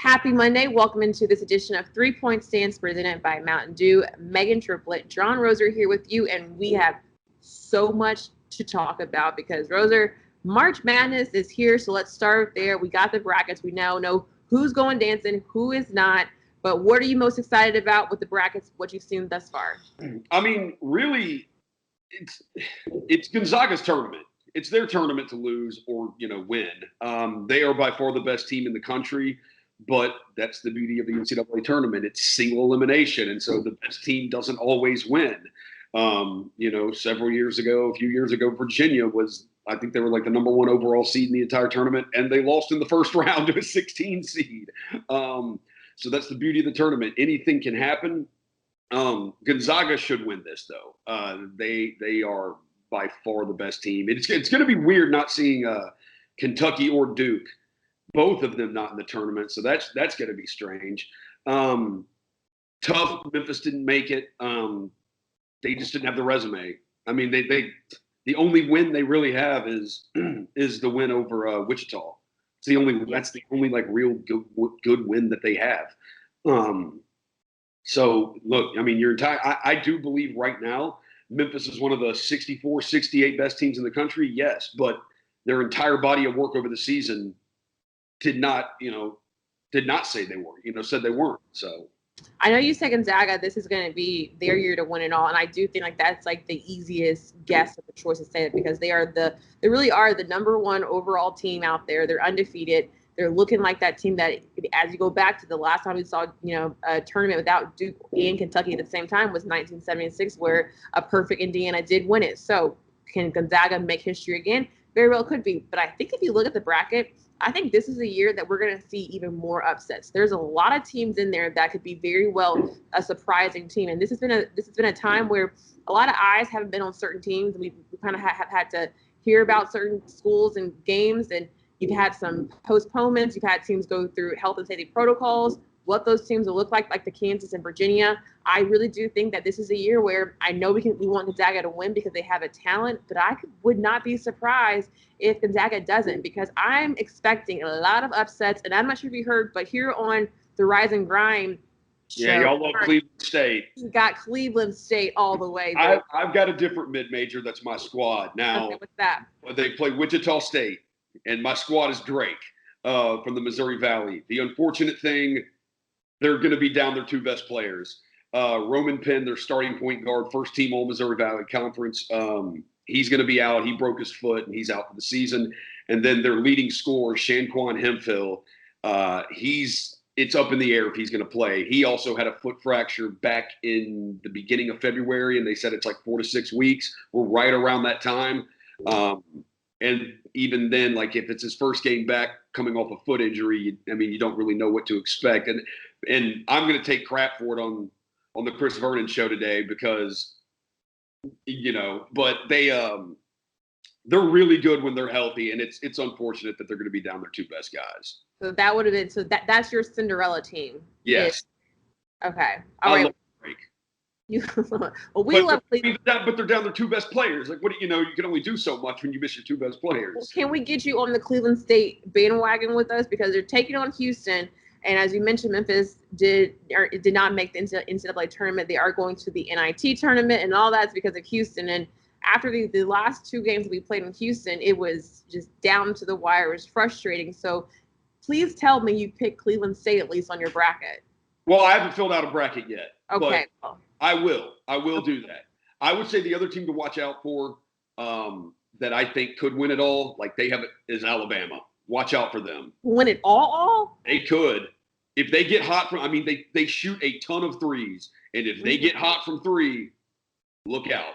Happy Monday. Welcome into this edition of 3 Point Stands presented by Mountain Dew. Meghan, Triplett, John Roser here with you, and we have so much to talk about because, Roser, March Madness is here, so let's start there. We got the brackets. We now know who's going dancing, who is not, but what are you most excited about with the brackets, what you've seen thus far? I mean, really, it's Gonzaga's tournament. It's their tournament to lose or, win. They are by far the best team in the country. But that's the beauty of the NCAA tournament. It's single elimination, and so the best team doesn't always win. Several years ago, a few years ago, Virginia was, I think they were like the number one overall seed in the entire tournament, and they lost in the first round to a 16 seed. So that's the beauty of the tournament. Anything can happen. Gonzaga should win this, though. They are by far the best team. It's going to be weird not seeing Kentucky or Duke. Both of them not in the tournament, so that's going to be strange. Tough. Memphis didn't make it. They just didn't have the resume. I mean, they the only win they really have is the win over Wichita. That's the only like real good win that they have. So look, I mean, I do believe right now Memphis is one of the 64, 68 best teams in the country. Yes, but their entire body of work over the season did not say they were, said they weren't. So I know you said Gonzaga, this is going to be their year to win it all. And I do think like that's like the easiest guess of the choice to say it because they really are the number one overall team out there. They're undefeated. They're looking like that team that, as you go back to the last time we saw, a tournament without Duke and Kentucky at the same time was 1976, where a perfect Indiana did win it. So can Gonzaga make history again? Very well could be. But I think if you look at the bracket, I think this is a year that we're going to see even more upsets. There's a lot of teams in there that could be very well a surprising team. And this has been a time where a lot of eyes haven't been on certain teams. We kind of have had to hear about certain schools and games, and you've had some postponements. You've had teams go through health and safety protocols, what those teams will look like the Kansas and Virginia. I really do think that this is a year where I know we want Gonzaga to win because they have a talent, but I would not be surprised if Gonzaga doesn't because I'm expecting a lot of upsets. And I'm not sure if you heard, but here on the Rise and Grind show, yeah, y'all love Cleveland State. You got Cleveland State all the way. I've got a different mid-major that's my squad. Now, okay, what's that? They play Wichita State, and my squad is Drake from the Missouri Valley. The unfortunate thing, they're going to be down their two best players. Roman Penn, their starting point guard, first team All Missouri Valley Conference. He's going to be out. He broke his foot, and he's out for the season. And then their leading scorer, Shanquan Hemphill, it's up in the air if he's going to play. He also had a foot fracture back in the beginning of February, and they said it's like 4 to 6 weeks. We're right around that time. And even then, like if it's his first game back coming off a foot injury, you don't really know what to expect. And I'm going to take crap for it on the Chris Vernon show today because, but they're really good when they're healthy, and it's unfortunate that they're going to be down their two best guys. So that would have been that's your Cinderella team. Yes. Okay. All right. Well, love Cleveland. But they're down their two best players. Like, what do you know? You can only do so much when you miss your two best players. Well, can we get you on the Cleveland State bandwagon with us because they're taking on Houston? And as you mentioned, Memphis did not make the NCAA tournament. They are going to the NIT tournament, and all that's because of Houston. And after the last two games we played in Houston, it was just down to the wire. It was frustrating. So please tell me you picked Cleveland State at least on your bracket. Well, I haven't filled out a bracket yet. Okay. But I will do that. I would say the other team to watch out for that I think could win it all, like they have it, is Alabama. Watch out for them. Win it all? They could. If they get hot they shoot a ton of threes. And if they get hot from three, look out.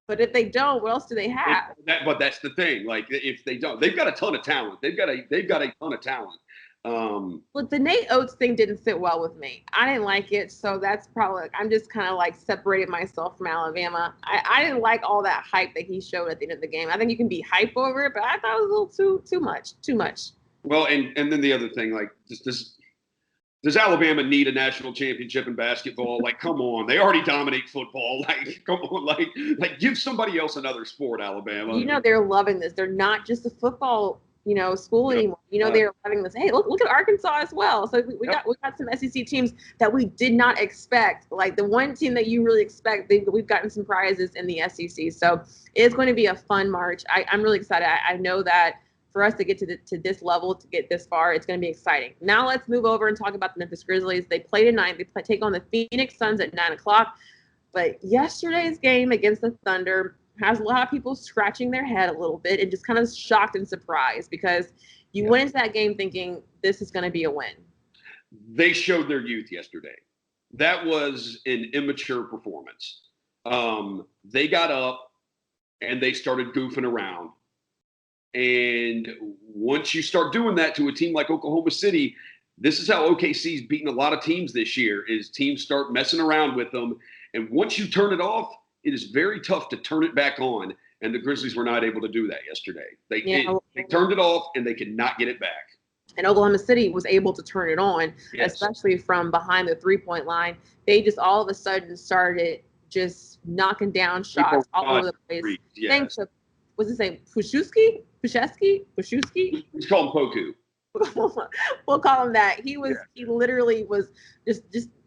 But if they don't, what else do they have? But that's the thing. Like if they don't, they've got a ton of talent. They've got a ton of talent. Well, the Nate Oates thing didn't sit well with me. I didn't like it, so that's probably I'm just kind of like separated myself from Alabama. I didn't like all that hype that he showed at the end of the game. I think you can be hype over it, but I thought it was a little too much. Well, and then the other thing, like does Alabama need a national championship in basketball? Like, come on, they already dominate football. Like, come on, like give somebody else another sport, Alabama. They're loving this. They're not just a football school anymore. They're having this. Hey, look at Arkansas as well. So we got some SEC teams that we did not expect. Like the one team that you really expect, we've gotten some prizes in the SEC. So it's going to be a fun March. I'm really excited. I know that for us to get to this level, to get this far, it's going to be exciting. Now let's move over and talk about the Memphis Grizzlies. They play tonight. They take on the Phoenix Suns at 9:00. But yesterday's game against the Thunder has a lot of people scratching their head a little bit and just kind of shocked and surprised because you went into that game thinking this is going to be a win. They showed their youth yesterday. That was an immature performance. They got up and they started goofing around. And once you start doing that to a team like Oklahoma City, this is how OKC's beaten a lot of teams this year, is teams start messing around with them. And once you turn it off, it is very tough to turn it back on. And the Grizzlies were not able to do that yesterday. They turned it off and they could not get it back. And Oklahoma City was able to turn it on, especially from behind the three-point line. They just all of a sudden started just knocking down shots all over the place. Yes. Thanks to, what's his name, Puszewski? Let's call him Poku. We'll call him that. He literally was just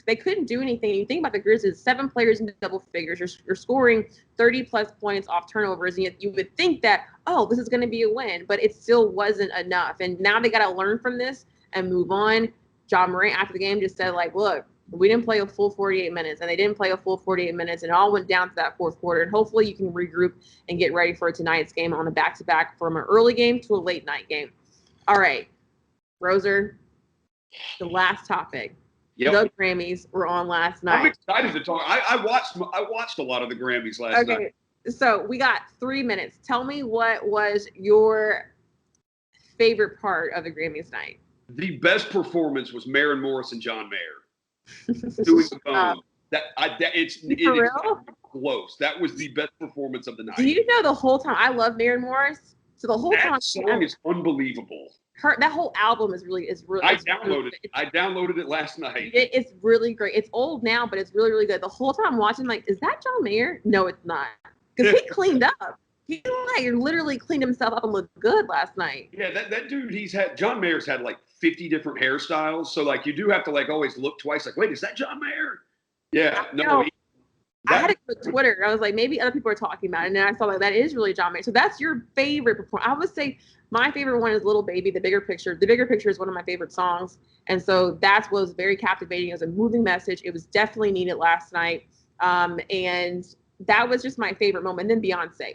they couldn't do anything. You think about the Grizzlies, 7 players in double figures. You're scoring 30-plus points off turnovers, and you would think that, this is going to be a win, but it still wasn't enough. And now they got to learn from this and move on. John Morant after the game just said, look, we didn't play a full 48 minutes, and they didn't play a full 48 minutes, and it all went down to that fourth quarter. And hopefully you can regroup and get ready for tonight's game on a back-to-back from an early game to a late-night game. All right, Roser, the last topic. Yep. The Grammys were on last night. I'm excited to talk. I watched a lot of the Grammys last night. Okay, so we got 3 minutes. Tell me what was your favorite part of the Grammys night. The best performance was Maren Morris and John Mayer doing the phone. It's close. That was the best performance of the night. Do you know the whole time I love Maren Morris? So the whole time that song is unbelievable. That whole album is really. I downloaded it last night. It's really great. It's old now, but it's really, really good. The whole time watching, is that John Mayer? No, it's not, because he cleaned up. He literally cleaned himself up and looked good last night. Yeah, that dude. John Mayer's had 50 different hairstyles, so you do have to always look twice. Wait, is that John Mayer? Yeah, no. I had to go to Twitter. I was like, maybe other people are talking about it. And then I saw that is really John Mayer. So that's your favorite performance. I would say my favorite one is Little Baby, The Bigger Picture. The Bigger Picture is one of my favorite songs. And so that was very captivating. It was a moving message. It was definitely needed last night. And that was just my favorite moment. And then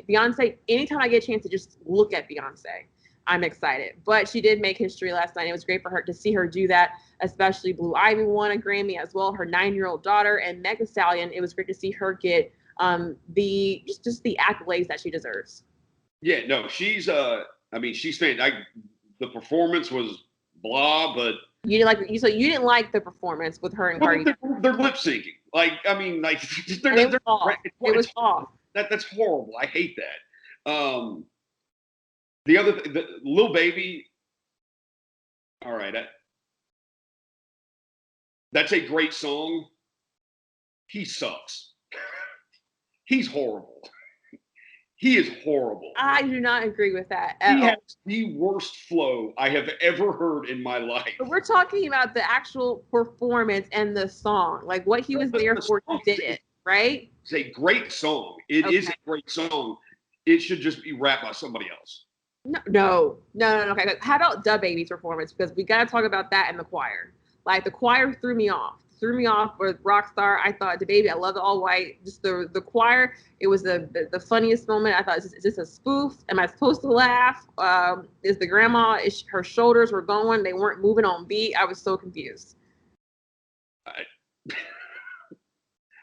Beyonce, anytime I get a chance to just look at Beyonce, I'm excited. But she did make history last night. It was great for her to see her do that, especially Blue Ivy won a Grammy as well, her 9-year-old daughter, and Meg Thee Stallion. It was great to see her get the accolades that she deserves. Yeah, no, she's fantastic. The performance was blah, but you didn't like the performance with her and Cardi. They're lip syncing. It was off. That's horrible. I hate that. The Lil Baby. All right, that's a great song. He sucks. He's horrible. He is horrible. I do not agree with that at all. He has the worst flow I have ever heard in my life. But we're talking about the actual performance and the song, what he was there for. He did it, right? It's a great song. It is a great song. It should just be rapped by somebody else. No. Okay, how about DaBaby's performance? Because we got to talk about that and the choir. The choir threw me off with Rockstar. I thought DaBaby, I love the all white. Just the choir, it was the funniest moment. I thought, is this a spoof? Am I supposed to laugh? Is the grandma, her shoulders were going, they weren't moving on beat. I was so confused.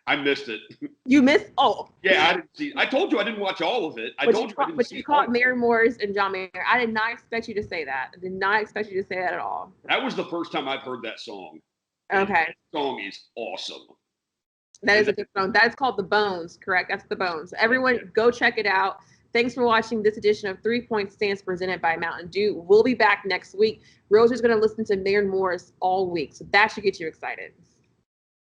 I missed it. You missed? Oh. Yeah, I didn't see. I told you I didn't watch all of it. But you caught Maren Morris and John Mayer. I did not expect you to say that. I did not expect you to say that at all. That was the first time I've heard that song. Okay. That song is awesome. That is a good song. That's called The Bones, correct? That's The Bones. Everyone, go check it out. Thanks for watching this edition of 3 Point Stance presented by Mountain Dew. We'll be back next week. Roser's going to listen to Maren Morris all week, so that should get you excited.